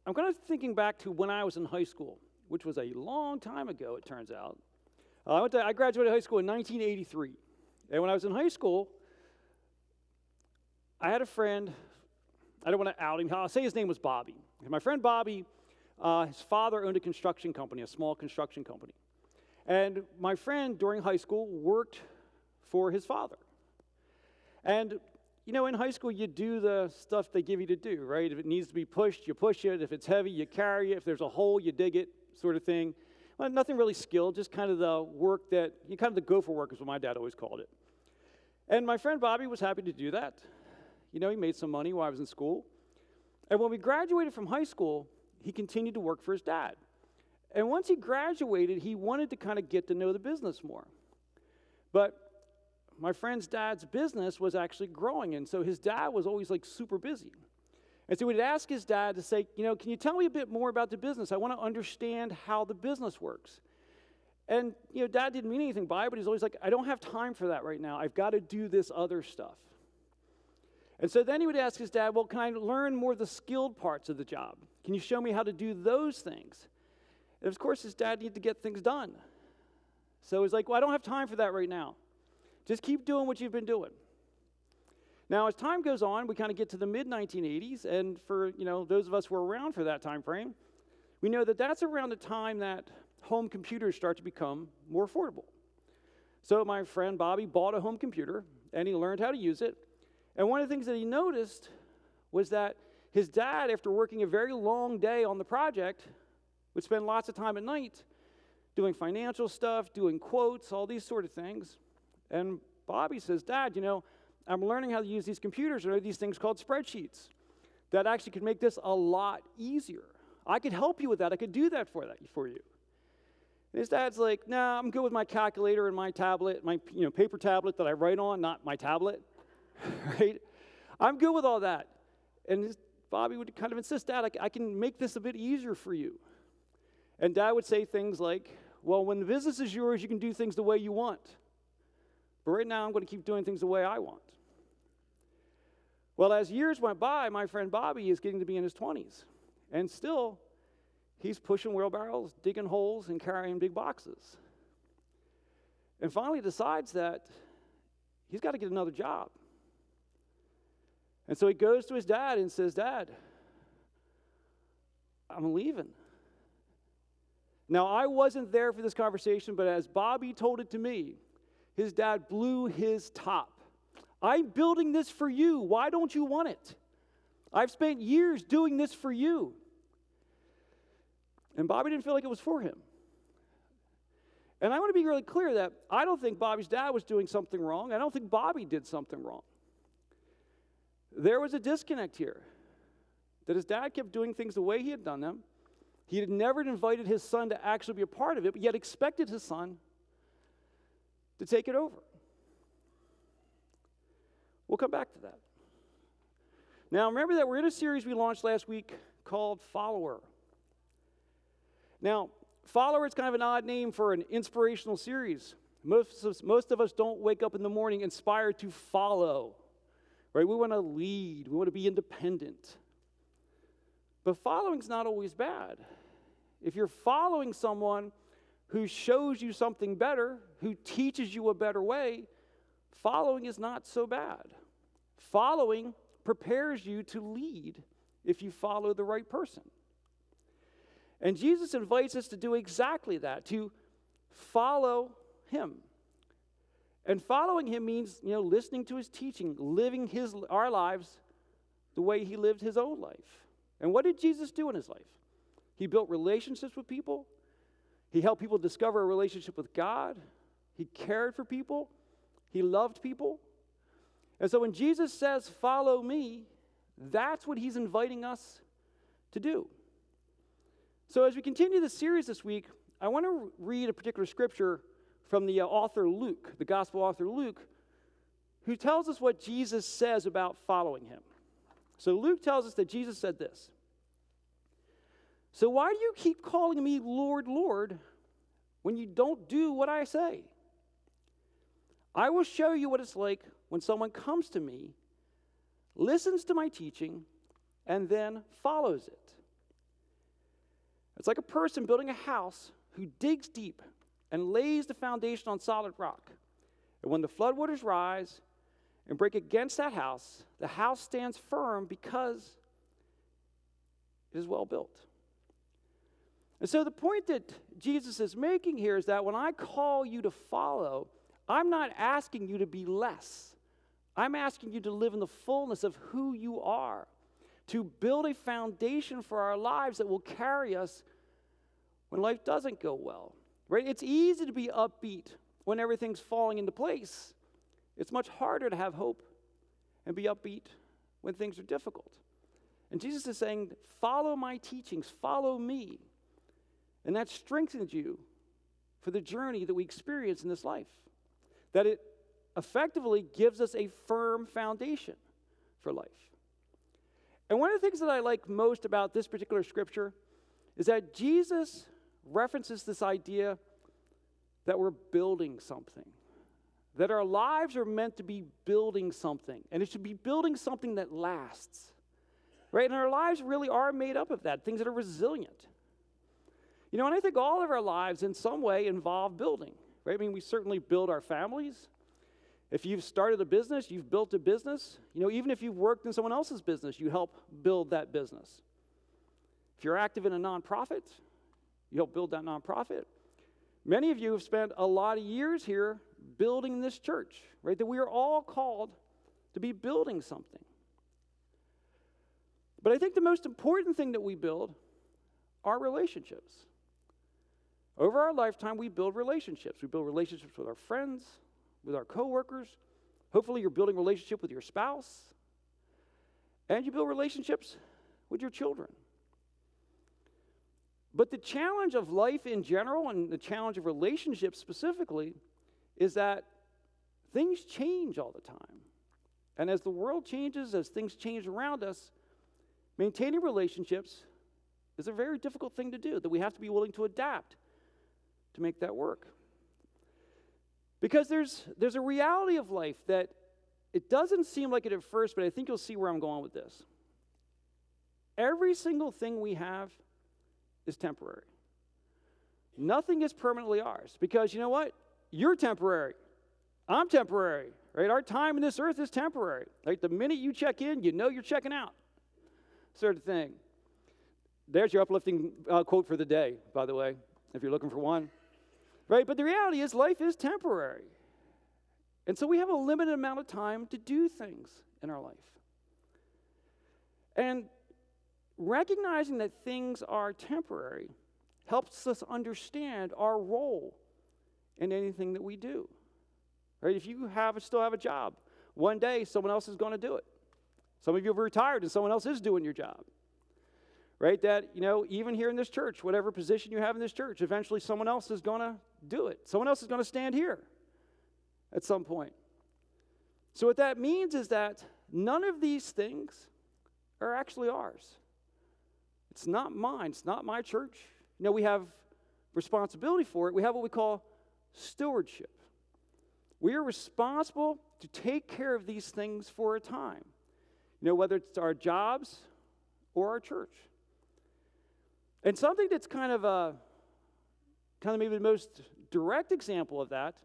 I'm kind of thinking back to when I was in high school, which was a long time ago, it turns out. I graduated high school in 1983. And when I was in high school, I had a friend. I don't want to out him. I'll say his name was Bobby. And my friend Bobby, his father owned a construction company, a small construction company. And my friend, during high school, worked for his father. And, you know, in high school, you do the stuff they give you to do, right? If it needs to be pushed, you push it. If it's heavy, you carry it. If there's a hole, you dig it, sort of thing. Well, nothing really skilled, just kind of the work that, kind of the gopher work is what my dad always called it. And my friend Bobby was happy to do that. You know, he made some money while I was in school. And when we graduated from high school, he continued to work for his dad. And once he graduated, he wanted to kind of get to know the business more. But my friend's dad's business was actually growing, and so his dad was always like super busy. And so he'd ask his dad to say, you know, can you tell me a bit more about the business? I want to understand how the business works. And, you know, Dad didn't mean anything by it, but he's always like, I don't have time for that right now. I've got to do this other stuff. And so then he would ask his dad, well, can I learn more of the skilled parts of the job? Can you show me how to do those things? And of course, his dad needed to get things done. So he's like, well, I don't have time for that right now. Just keep doing what you've been doing. Now, as time goes on, we kind of get to the mid-1980s, and for, you know, those of us who were around for that time frame, we know that that's around the time that home computers start to become more affordable. So my friend Bobby bought a home computer, and he learned how to use it. And one of the things that he noticed was that his dad, after working a very long day on the project, would spend lots of time at night doing financial stuff, doing quotes, all these sort of things. And Bobby says, Dad, you know, I'm learning how to use these computers. There are these things called spreadsheets that actually could make this a lot easier. I could help you with that. I could do that for you. And his dad's like, nah, I'm good with my calculator and my tablet, my paper tablet that I write on, not my tablet, right? I'm good with all that. And Bobby would kind of insist, Dad, I can make this a bit easier for you. And Dad would say things like, well, when the business is yours, you can do things the way you want. But right now, I'm going to keep doing things the way I want. Well, as years went by, my friend Bobby is getting to be in his 20s. And still, he's pushing wheelbarrows, digging holes, and carrying big boxes. And finally decides that he's got to get another job. And so he goes to his dad and says, Dad, I'm leaving. Now, I wasn't there for this conversation, but as Bobby told it to me, his dad blew his top. I'm building this for you. Why don't you want it? I've spent years doing this for you. And Bobby didn't feel like it was for him. And I want to be really clear that I don't think Bobby's dad was doing something wrong. I don't think Bobby did something wrong. There was a disconnect here, that his dad kept doing things the way he had done them. He had never invited his son to actually be a part of it, but yet expected his son to take it over. We'll come back to that. Now, remember that we're in a series we launched last week called Follower. Now, Follower is kind of an odd name for an inspirational series. Most of us don't wake up in the morning inspired to follow, right? We want to lead. We want to be independent. But following's not always bad. If you're following someone who shows you something better, who teaches you a better way, following is not so bad. Following prepares you to lead if you follow the right person. And Jesus invites us to do exactly that, to follow him. And following him means, listening to his teaching, living our lives the way he lived his own life. And what did Jesus do in his life? He built relationships with people. He helped people discover a relationship with God. He cared for people. He loved people. And so when Jesus says, follow me, that's what he's inviting us to do. So as we continue the series this week, I want to read a particular scripture from the author Luke, the gospel author Luke, who tells us what Jesus says about following him. So Luke tells us that Jesus said this. So why do you keep calling me Lord, Lord, when you don't do what I say? I will show you what it's like when someone comes to me, listens to my teaching, and then follows it. It's like a person building a house who digs deep and lays the foundation on solid rock. And when the floodwaters rise and break against that house, the house stands firm because it is well built. And so the point that Jesus is making here is that when I call you to follow, I'm not asking you to be less. I'm asking you to live in the fullness of who you are, to build a foundation for our lives that will carry us when life doesn't go well. Right? It's easy to be upbeat when everything's falling into place. It's much harder to have hope and be upbeat when things are difficult. And Jesus is saying, follow my teachings, follow me. And that strengthens you for the journey that we experience in this life. That it effectively gives us a firm foundation for life. And one of the things that I like most about this particular scripture is that Jesus references this idea that we're building something. That our lives are meant to be building something. And it should be building something that lasts. Right? And our lives really are made up of that, things that are resilient. You know, and I think all of our lives in some way involve building. Right? I mean, we certainly build our families. If you've started a business, you've built a business. You know, even if you've worked in someone else's business, you help build that business. If you're active in a nonprofit, you help build that nonprofit. Many of you have spent a lot of years here building this church, right? That we are all called to be building something. But I think the most important thing that we build are relationships. Over our lifetime, we build relationships. We build relationships with our friends, with our coworkers. Hopefully, you're building a relationship with your spouse. And you build relationships with your children. But the challenge of life in general and the challenge of relationships specifically is that things change all the time. And as the world changes, as things change around us, maintaining relationships is a very difficult thing to do, that we have to be willing to adapt to make that work. Because there's a reality of life that it doesn't seem like it at first, but I think you'll see where I'm going with this. Every single thing we have is temporary. Nothing is permanently ours, because you know what? You're temporary. I'm temporary, right? Our time in this earth is temporary. Like the minute you check in, you know you're checking out, sort of thing. There's your uplifting quote for the day, by the way, if you're looking for one. Right? But the reality is life is temporary. And so we have a limited amount of time to do things in our life. And recognizing that things are temporary helps us understand our role in anything that we do. Right? If you still have a job, one day someone else is going to do it. Some of you have retired and someone else is doing your job. Right? That, you know, even here in this church, whatever position you have in this church, eventually someone else is going to do it. Someone else is going to stand here at some point. So what that means is that none of these things are actually ours. It's not mine. It's not my church. You know, we have responsibility for it. We have what we call stewardship. We are responsible to take care of these things for a time. You know, whether it's our jobs or our church. And something that's kind of maybe the most direct example of that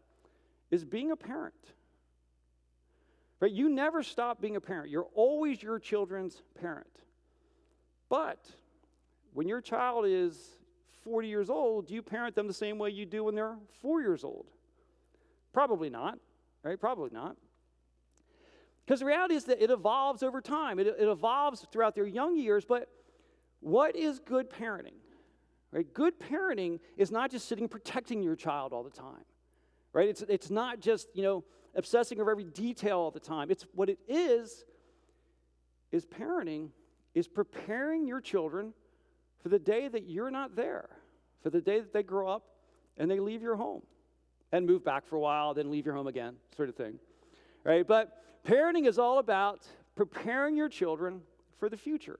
is being a parent. Right? You never stop being a parent. You're always your children's parent. But when your child is 40 years old, do you parent them the same way you do when they're 4 years old? Probably not. Right? Probably not. Because the reality is that it evolves over time. It evolves throughout their young years, but what is good parenting? Right? Good parenting is not just sitting protecting your child all the time. Right? It's not just, you know, obsessing over every detail all the time. It's what it is parenting is preparing your children for the day that you're not there, for the day that they grow up and they leave your home and move back for a while, then leave your home again, sort of thing. Right? But parenting is all about preparing your children for the future.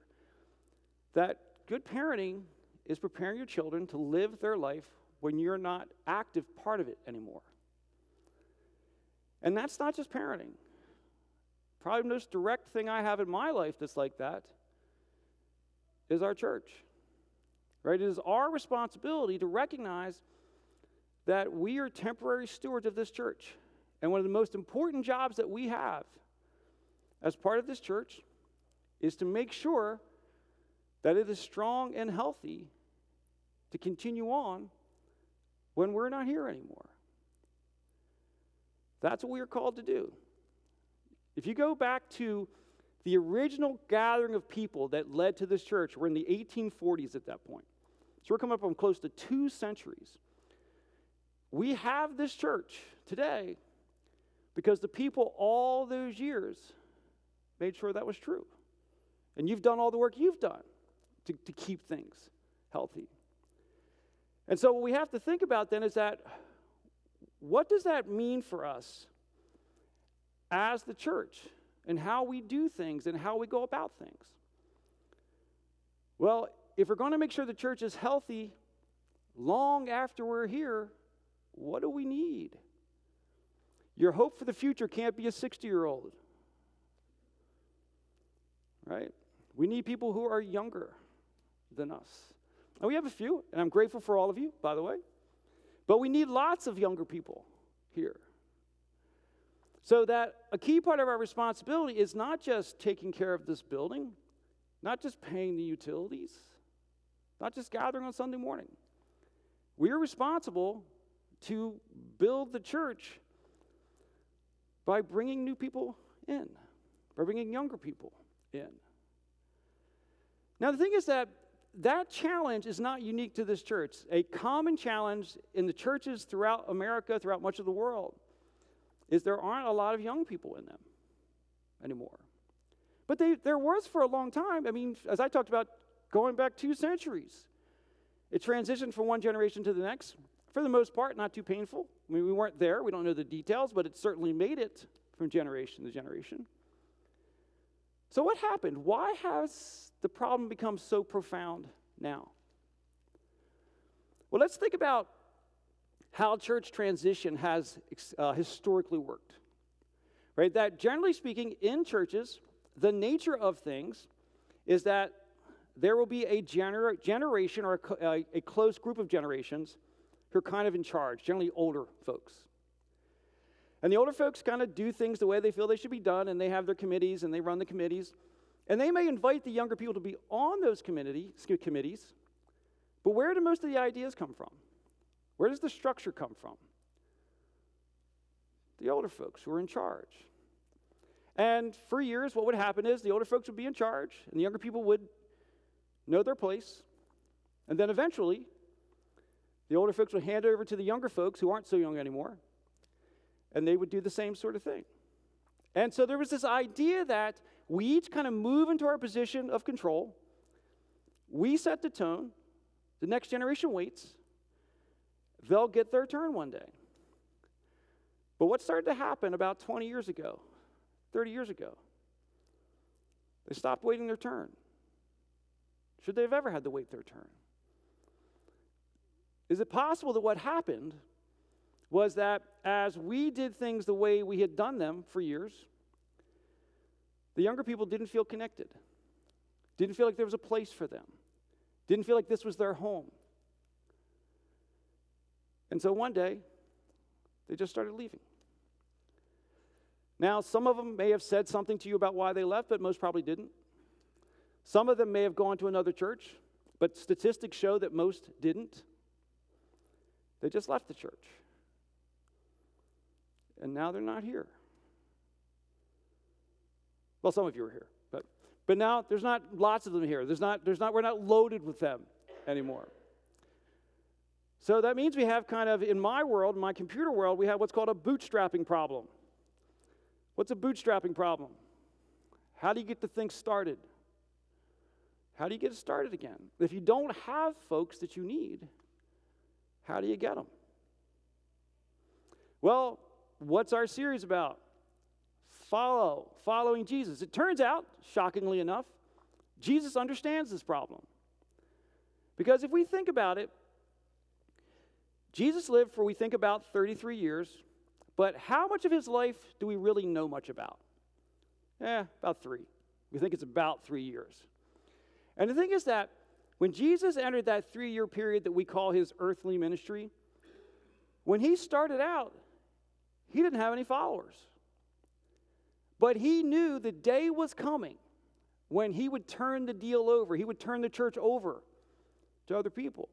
That good parenting is preparing your children to live their life when you're not active part of it anymore. And that's not just parenting. Probably the most direct thing I have in my life that's like that is our church. right? It is our responsibility to recognize that we are temporary stewards of this church. And one of the most important jobs that we have as part of this church is to make sure that it is strong and healthy to continue on when we're not here anymore. That's what we are called to do. If you go back to the original gathering of people that led to this church, we're in the 1840s at that point. So we're coming up on close to 2 centuries. We have this church today because the people all those years made sure that was true. And you've done all the work you've done to keep things healthy. And so what we have to think about then is that, what does that mean for us as the church and how we do things and how we go about things? Well, if we're going to make sure the church is healthy long after we're here, what do we need? Your hope for the future can't be a 60-year-old, right? We need people who are younger than us. And we have a few, and I'm grateful for all of you, by the way. But we need lots of younger people here. So that a key part of our responsibility is not just taking care of this building, not just paying the utilities, not just gathering on Sunday morning. We are responsible to build the church by bringing new people in, by bringing younger people in. Now, the thing is that challenge is not unique to this church. A common challenge in the churches throughout America, throughout much of the world, is there aren't a lot of young people in them anymore. But there was for a long time. I mean, as I talked about, going back 2 centuries. It transitioned from one generation to the next. For the most part, not too painful. I mean, we weren't there. We don't know the details, but it certainly made it from generation to generation. So what happened? Why has the problem become so profound now? Well, let's think about how church transition has historically worked. Right? That generally speaking, in churches, the nature of things is that there will be a generation or a close group of generations who are kind of in charge, generally older folks. And the older folks kind of do things the way they feel they should be done, and they have their committees, and they run the committees. And they may invite the younger people to be on those committees, but where do most of the ideas come from? Where does the structure come from? The older folks who are in charge. And for years, what would happen is the older folks would be in charge, and the younger people would know their place. And then eventually, the older folks would hand it over to the younger folks who aren't so young anymore, and they would do the same sort of thing. And so there was this idea that we each kind of move into our position of control. We set the tone. The next generation waits. They'll get their turn one day. But what started to happen about 20 years ago, 30 years ago? They stopped waiting their turn. Should they have ever had to wait their turn? Is it possible that what happened was that as we did things the way we had done them for years, the younger people didn't feel connected, didn't feel like there was a place for them, didn't feel like this was their home. And so one day, they just started leaving. Now, some of them may have said something to you about why they left, but most probably didn't. Some of them may have gone to another church, but statistics show that most didn't. They just left the church. And now they're not here. Well, some of you are here, but now there's not lots of them here. We're not loaded with them anymore. So that means we have kind of, in my world, my computer world, we have what's called a bootstrapping problem. What's a bootstrapping problem? How do you get the thing started? How do you get it started again? If you don't have folks that you need, how do you get them? Well, what's our series about? Following Jesus. It turns out, shockingly enough, Jesus understands this problem. Because if we think about it, Jesus lived for, we think, about 33 years, but how much of his life do we really know much about? About 3. We think it's about 3 years. And the thing is that when Jesus entered that 3-year period that we call his earthly ministry, when he started out, he didn't have any followers. But he knew the day was coming when he would turn the deal over. He would turn the church over to other people.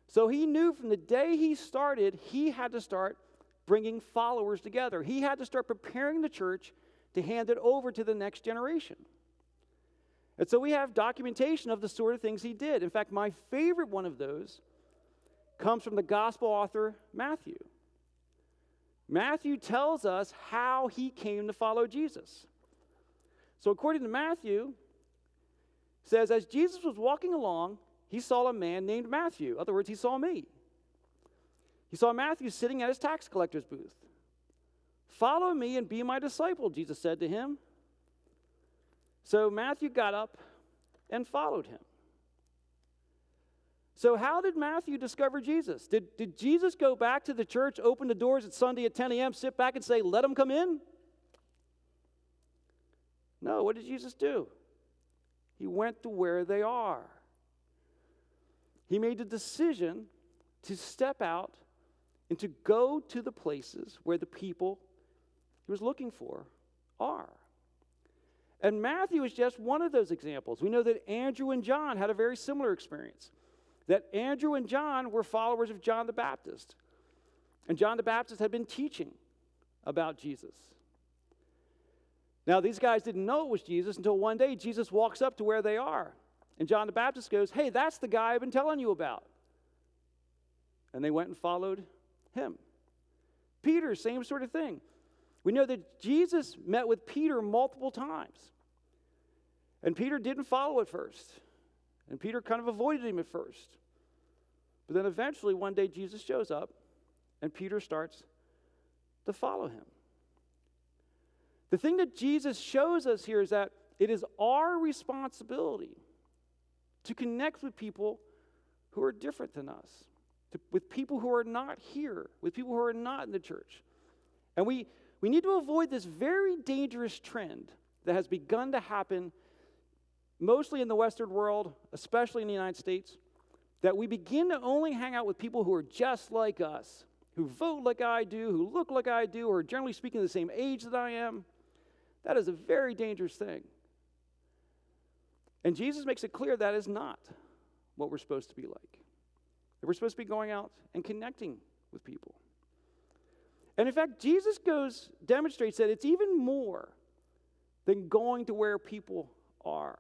So he knew from the day he started, he had to start bringing followers together. He had to start preparing the church to hand it over to the next generation. And so we have documentation of the sort of things he did. In fact, my favorite one of those comes from the gospel author Matthew. Matthew tells us how he came to follow Jesus. So according to Matthew, it says, as Jesus was walking along, he saw a man named Matthew. In other words, he saw me. He saw Matthew sitting at his tax collector's booth. Follow me and be my disciple, Jesus said to him. So Matthew got up and followed him. So how did Matthew discover Jesus? Did Jesus go back to the church, open the doors at Sunday at 10 a.m., sit back and say, let them come in? No, what did Jesus do? He went to where they are. He made the decision to step out and to go to the places where the people he was looking for are. And Matthew is just one of those examples. We know that Andrew and John had a very similar experience. That Andrew and John were followers of John the Baptist. And John the Baptist had been teaching about Jesus. Now, these guys didn't know it was Jesus until one day Jesus walks up to where they are. And John the Baptist goes, hey, that's the guy I've been telling you about. And they went and followed him. Peter, same sort of thing. We know that Jesus met with Peter multiple times. And Peter didn't follow at first. And Peter kind of avoided him at first. But then eventually one day Jesus shows up and Peter starts to follow him. The thing that Jesus shows us here is that it is our responsibility to connect with people who are different than us, with people who are not here, with people who are not in the church. And we need to avoid this very dangerous trend that has begun to happen mostly in the Western world, especially in the United States, that we begin to only hang out with people who are just like us, who vote like I do, who look like I do, who are generally speaking the same age that I am. That is a very dangerous thing. And Jesus makes it clear that is not what we're supposed to be like. That we're supposed to be going out and connecting with people. And in fact, Jesus demonstrates that it's even more than going to where people are.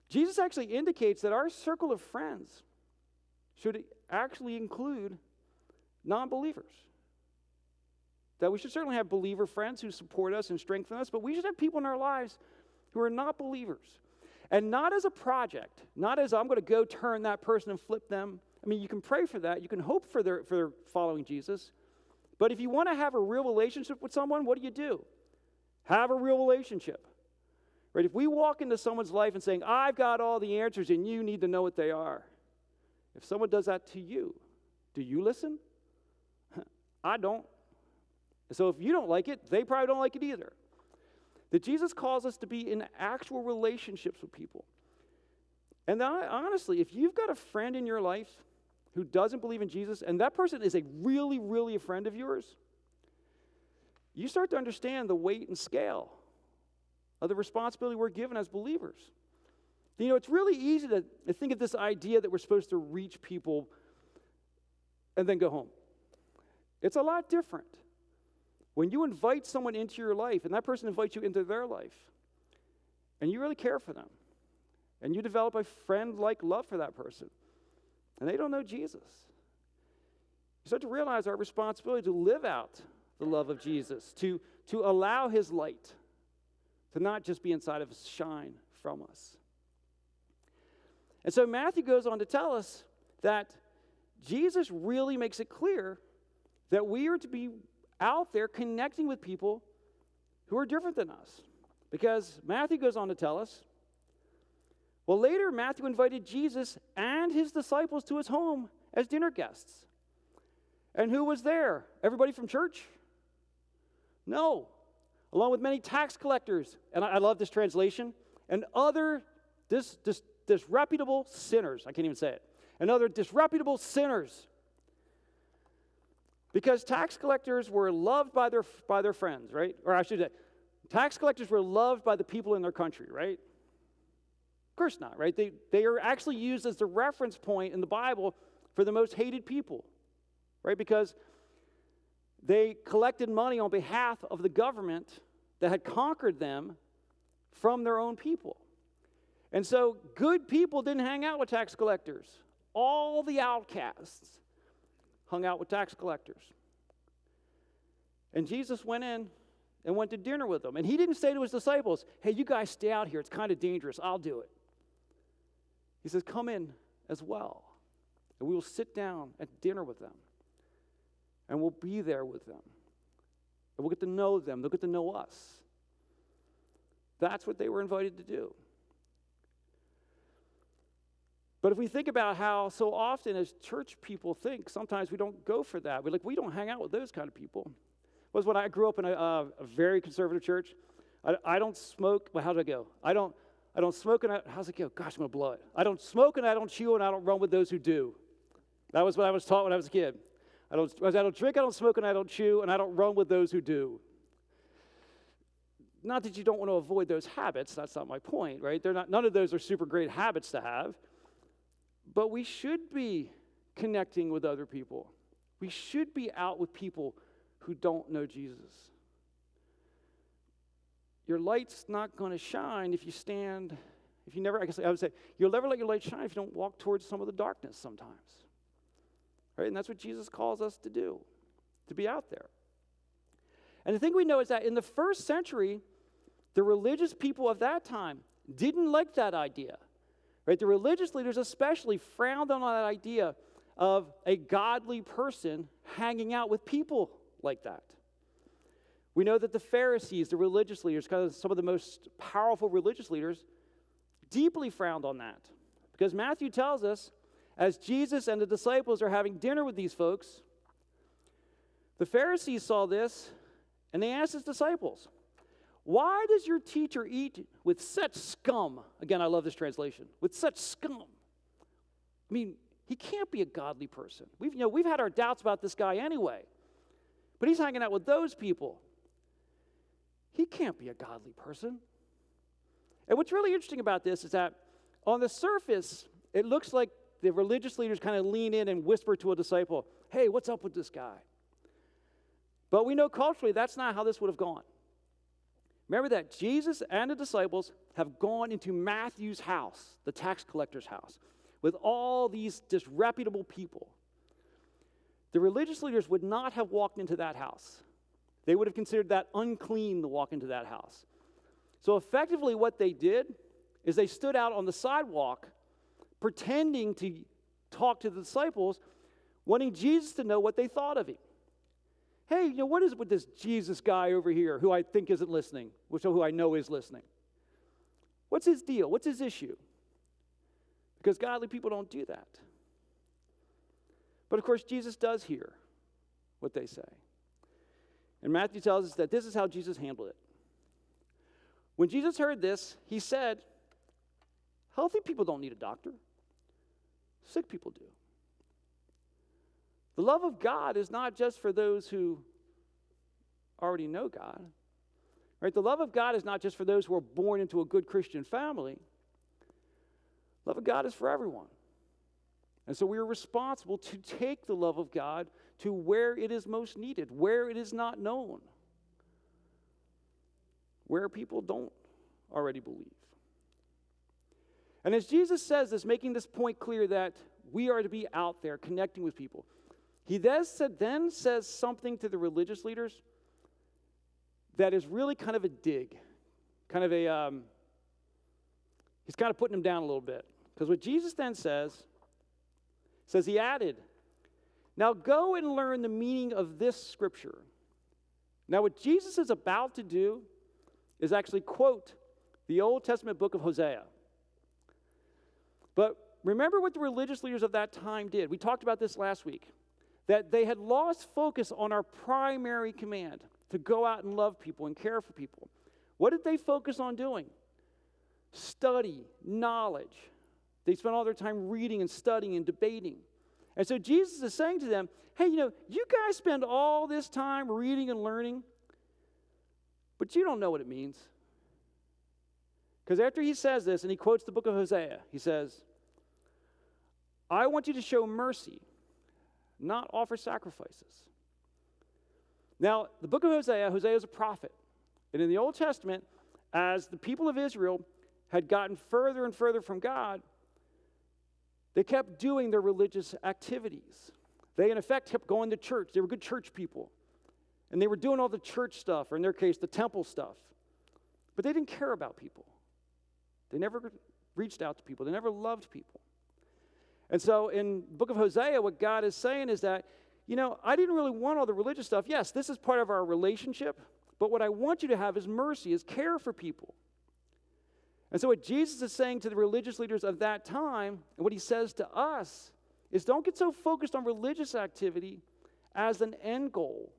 Jesus actually indicates that our circle of friends should actually include non-believers. That we should certainly have believer friends who support us and strengthen us, but we should have people in our lives who are not believers. And not as a project, not as I'm going to go turn that person and flip them. I mean, you can pray for that. You can hope for their following Jesus. But if you want to have a real relationship with someone, what do? Have a real relationship. Right? If we walk into someone's life and saying, I've got all the answers and you need to know what they are. If someone does that to you, do you listen? I don't. So if you don't like it, they probably don't like it either. That Jesus calls us to be in actual relationships with people. And honestly, if you've got a friend in your life who doesn't believe in Jesus, and that person is a really, really a friend of yours, you start to understand the weight and scale of the responsibility we're given as believers. You know, it's really easy to think of this idea that we're supposed to reach people and then go home. It's a lot different. When you invite someone into your life, and that person invites you into their life, and you really care for them, and you develop a friend-like love for that person, and they don't know Jesus, you start to realize our responsibility to live out the love of Jesus, to allow his light to not just be inside of us, shine from us. And so Matthew goes on to tell us that Jesus really makes it clear that we are to be out there connecting with people who are different than us. Because Matthew goes on to tell us, well, later Matthew invited Jesus and his disciples to his home as dinner guests. And who was there? Everybody from church? No. Along with many tax collectors, and I love this translation, and other disreputable sinners. I can't even say it. Another disreputable sinners. Because tax collectors were loved by their friends, right? Or I should say, tax collectors were loved by the people in their country, right? Of course not, right? They are actually used as the reference point in the Bible for the most hated people, right? Because they collected money on behalf of the government that had conquered them from their own people. And so good people didn't hang out with tax collectors. All the outcasts hung out with tax collectors. And Jesus went in and went to dinner with them. And he didn't say to his disciples, hey, you guys stay out here. It's kind of dangerous. I'll do it. He says, come in as well. And we will sit down at dinner with them. And we'll be there with them. And we'll get to know them. They'll get to know us. That's what they were invited to do. But if we think about how so often as church people think, sometimes we don't go for that. We don't hang out with those kind of people. It was when I grew up in a very conservative church. I don't smoke. Well, how did I go? I don't smoke and how's it go? Gosh, I'm going to blow it. I don't smoke and I don't chew and I don't run with those who do. That was what I was taught when I was a kid. I don't drink, I don't smoke, and I don't chew, and I don't run with those who do. Not that you don't want to avoid those habits. That's not my point, right? None of those are super great habits to have. But we should be connecting with other people. We should be out with people who don't know Jesus. Your light's not going to shine if you never, I would say, you'll never let your light shine if you don't walk towards some of the darkness sometimes. Right? And that's what Jesus calls us to do, to be out there. And the thing we know is that in the first century, the religious people of that time didn't like that idea. Right? The religious leaders especially frowned on that idea of a godly person hanging out with people like that. We know that the Pharisees, the religious leaders, kind of some of the most powerful religious leaders, deeply frowned on that. Because Matthew tells us, as Jesus and the disciples are having dinner with these folks, the Pharisees saw this, and they asked his disciples, why does your teacher eat with such scum? Again, I love this translation. With such scum. I mean, he can't be a godly person. We've had our doubts about this guy anyway. But he's hanging out with those people. He can't be a godly person. And what's really interesting about this is that on the surface, it looks like the religious leaders kind of lean in and whisper to a disciple, hey, what's up with this guy? But we know culturally that's not how this would have gone. Remember that Jesus and the disciples have gone into Matthew's house, the tax collector's house, with all these disreputable people. The religious leaders would not have walked into that house. They would have considered that unclean to walk into that house. So effectively what they did is they stood out on the sidewalk pretending to talk to the disciples, wanting Jesus to know what they thought of him. Hey, what is it with this Jesus guy over here who I think isn't listening, who I know is listening? What's his deal? What's his issue? Because godly people don't do that. But of course, Jesus does hear what they say. And Matthew tells us that this is how Jesus handled it. When Jesus heard this, he said, healthy people don't need a doctor. Sick people do. The love of God is not just for those who already know God. Right? The love of God is not just for those who are born into a good Christian family. Love of God is for everyone. And so we are responsible to take the love of God to where it is most needed, where it is not known, where people don't already believe. And as Jesus says this, making this point clear that we are to be out there connecting with people, he then says something to the religious leaders that is really kind of a dig, kind of a, he's kind of putting them down a little bit. Because what Jesus then says he added, now go and learn the meaning of this scripture. Now what Jesus is about to do is actually quote the Old Testament book of Hosea. But remember what the religious leaders of that time did. We talked about this last week. That they had lost focus on our primary command to go out and love people and care for people. What did they focus on doing? Study, knowledge, They spent all their time reading and studying and debating. And so Jesus is saying to them, hey, you guys spend all this time reading and learning, but you don't know what it means. Because after he says this, and he quotes the book of Hosea, he says, I want you to show mercy, not offer sacrifices. Now, the book of Hosea is a prophet. And in the Old Testament, as the people of Israel had gotten further and further from God, they kept doing their religious activities. They, in effect, kept going to church. They were good church people. And they were doing all the church stuff, or in their case, the temple stuff. But they didn't care about people. They never reached out to people. They never loved people. And so in the book of Hosea, what God is saying is that, I didn't really want all the religious stuff. Yes, this is part of our relationship, but what I want you to have is mercy, is care for people. And so what Jesus is saying to the religious leaders of that time, and what he says to us, is don't get so focused on religious activity as an end goal.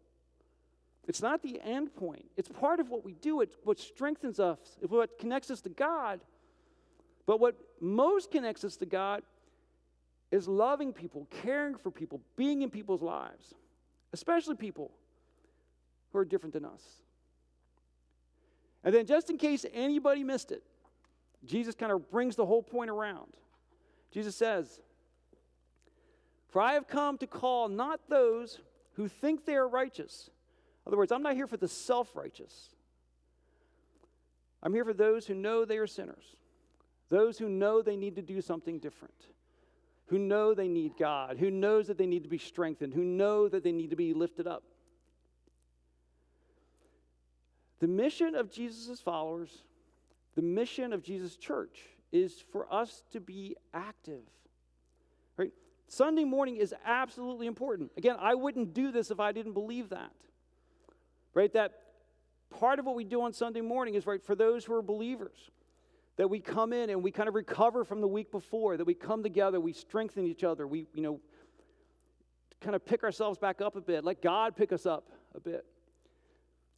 It's not the end point. It's part of what we do. It's what strengthens us. It's what connects us to God. But what most connects us to God is loving people, caring for people, being in people's lives, especially people who are different than us. And then just in case anybody missed it, Jesus kind of brings the whole point around. Jesus says, for I have come to call not those who think they are righteous. In other words, I'm not here for the self-righteous. I'm here for those who know they are sinners, those who know they need to do something different, who know they need God, who knows that they need to be strengthened, who know that they need to be lifted up. The mission of Jesus' followers, the mission of Jesus' church, is for us to be active. Right? Sunday morning is absolutely important. Again, I wouldn't do this if I didn't believe that. Right? That part of what we do on Sunday morning is, right, for those who are believers, that we come in and we kind of recover from the week before, that we come together, we strengthen each other, we, kind of pick ourselves back up a bit, let God pick us up a bit.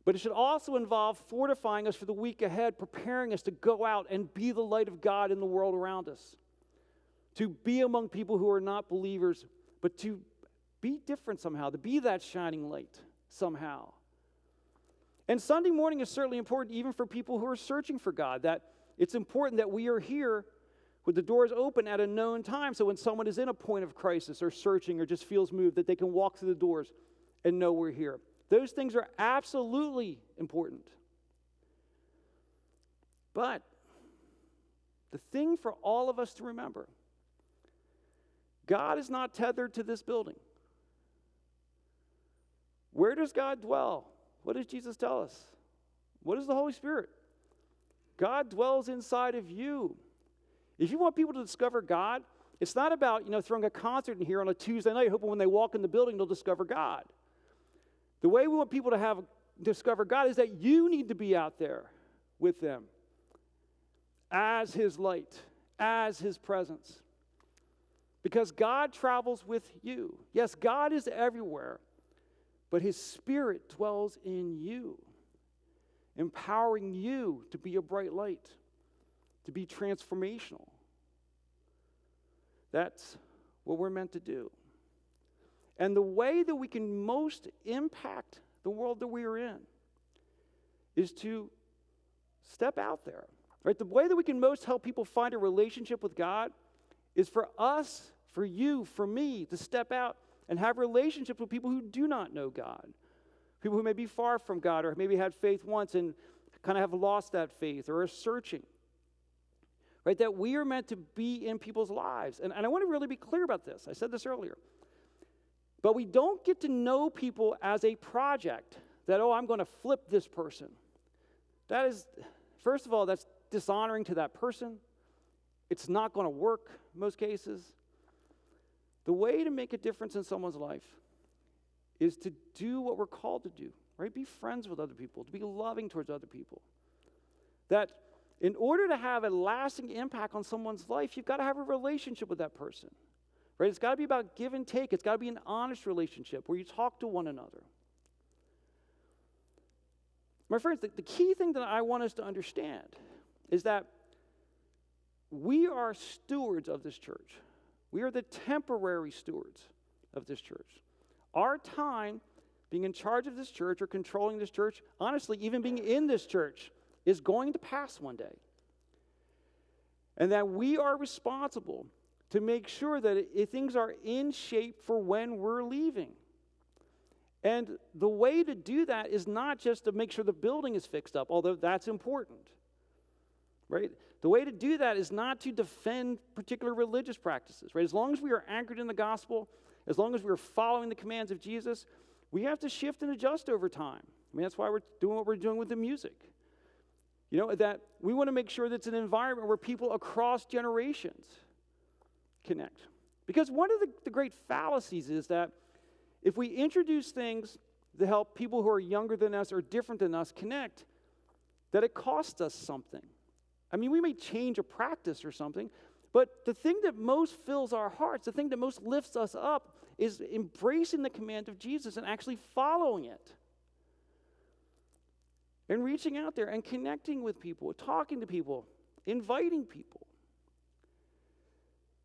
But it should also involve fortifying us for the week ahead, preparing us to go out and be the light of God in the world around us, to be among people who are not believers, but to be different somehow, to be that shining light somehow. And Sunday morning is certainly important even for people who are searching for God, that it's important that we are here with the doors open at a known time, so when someone is in a point of crisis or searching or just feels moved, that they can walk through the doors and know we're here. Those things are absolutely important. But the thing for all of us to remember, God is not tethered to this building. Where does God dwell? What does Jesus tell us? What is the Holy Spirit? God dwells inside of you. If you want people to discover God, it's not about, throwing a concert in here on a Tuesday night, hoping when they walk in the building, they'll discover God. The way we want people to discover God is that you need to be out there with them as his light, as his presence. Because God travels with you. Yes, God is everywhere, but his Spirit dwells in you, empowering you to be a bright light, to be transformational. That's what we're meant to do. And the way that we can most impact the world that we are in is to step out there. Right? The way that we can most help people find a relationship with God is for us, for you, for me, to step out and have relationships with people who do not know God. People who may be far from God or maybe had faith once and kind of have lost that faith or are searching. Right? That we are meant to be in people's lives. And I want to really be clear about this. I said this earlier. But we don't get to know people as a project that, I'm going to flip this person. That is, first of all, that's dishonoring to that person. It's not going to work in most cases. The way to make a difference in someone's life is to do what we're called to do, right? Be friends with other people, to be loving towards other people. That in order to have a lasting impact on someone's life, you've got to have a relationship with that person. Right? It's got to be about give and take. It's got to be an honest relationship where you talk to one another. My friends, the key thing that I want us to understand is that we are stewards of this church. We are the temporary stewards of this church. Our time being in charge of this church or controlling this church, honestly, even being in this church, is going to pass one day. And that we are responsible to make sure that things are in shape for when we're leaving. And the way to do that is not just to make sure the building is fixed up, although that's important, right? The way to do that is not to defend particular religious practices, right? As long as we are anchored in the gospel, as long as we are following the commands of Jesus, we have to shift and adjust over time. I mean, that's why we're doing what we're doing with the music. You know, that we want to make sure that it's an environment where people across generations connect. Because one of the great fallacies is that if we introduce things that help people who are younger than us or different than us connect, that it costs us something. I mean, we may change a practice or something, but the thing that most fills our hearts, the thing that most lifts us up, is embracing the command of Jesus and actually following it. And reaching out there and connecting with people, talking to people, inviting people.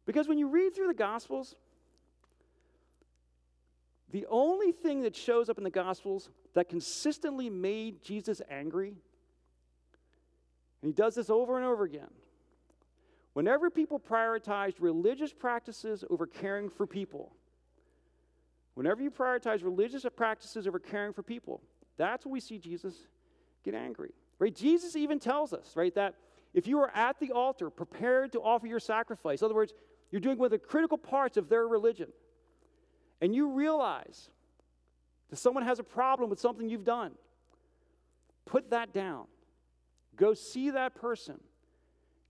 Because when you read through the Gospels, the only thing that shows up in the Gospels that consistently made Jesus angry, and he does this over and over again, whenever people prioritized religious practices over caring for people, whenever you prioritize religious practices over caring for people, that's when we see Jesus get angry. Right? Jesus even tells us, right, that if you are at the altar prepared to offer your sacrifice, in other words, you're doing one of the critical parts of their religion, and you realize that someone has a problem with something you've done, put that down. Go see that person.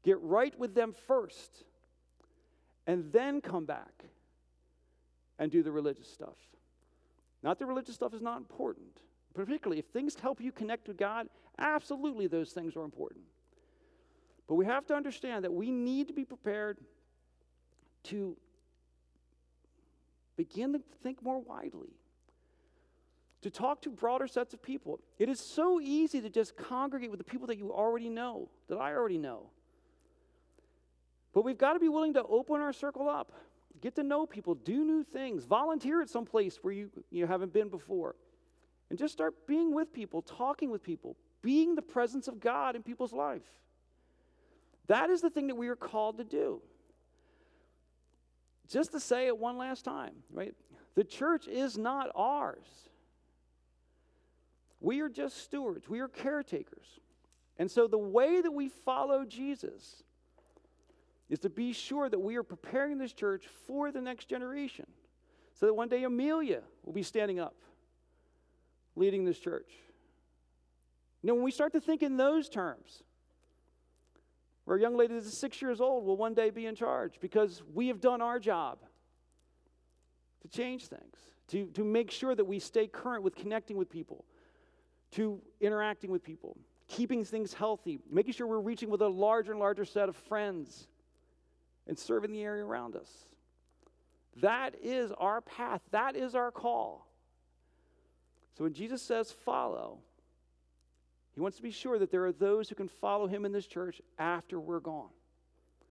Get right with them first, and then come back and do the religious stuff. Not that religious stuff is not important. Particularly if things help you connect with God, absolutely those things are important. But we have to understand that we need to be prepared to begin to think more widely, to talk to broader sets of people. It is so easy to just congregate with the people that you already know, that I already know. But we've got to be willing to open our circle up, get to know people, do new things, volunteer at some place where you haven't been before, and just start being with people, talking with people, being the presence of God in people's life. That is the thing that we are called to do. Just to say it one last time, right? The church is not ours. We are just stewards. We are caretakers. And so the way that we follow Jesus is to be sure that we are preparing this church for the next generation, so that one day Amelia will be standing up, leading this church. You know, when we start to think in those terms, where a young lady that is 6 years old will one day be in charge because we have done our job to change things, to make sure that we stay current with connecting with people, to interacting with people, keeping things healthy, making sure we're reaching with a larger and larger set of friends and serving the area around us. That is our path. That is our call. So when Jesus says follow, he wants to be sure that there are those who can follow him in this church after we're gone.